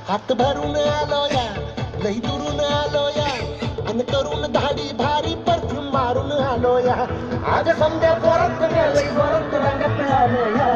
हात भरून आलो या, लई दुरून आलो या, अन करून धाडी भारी परफ्यूम मारून आलो या. आज संध्या परत रंगात आलो या.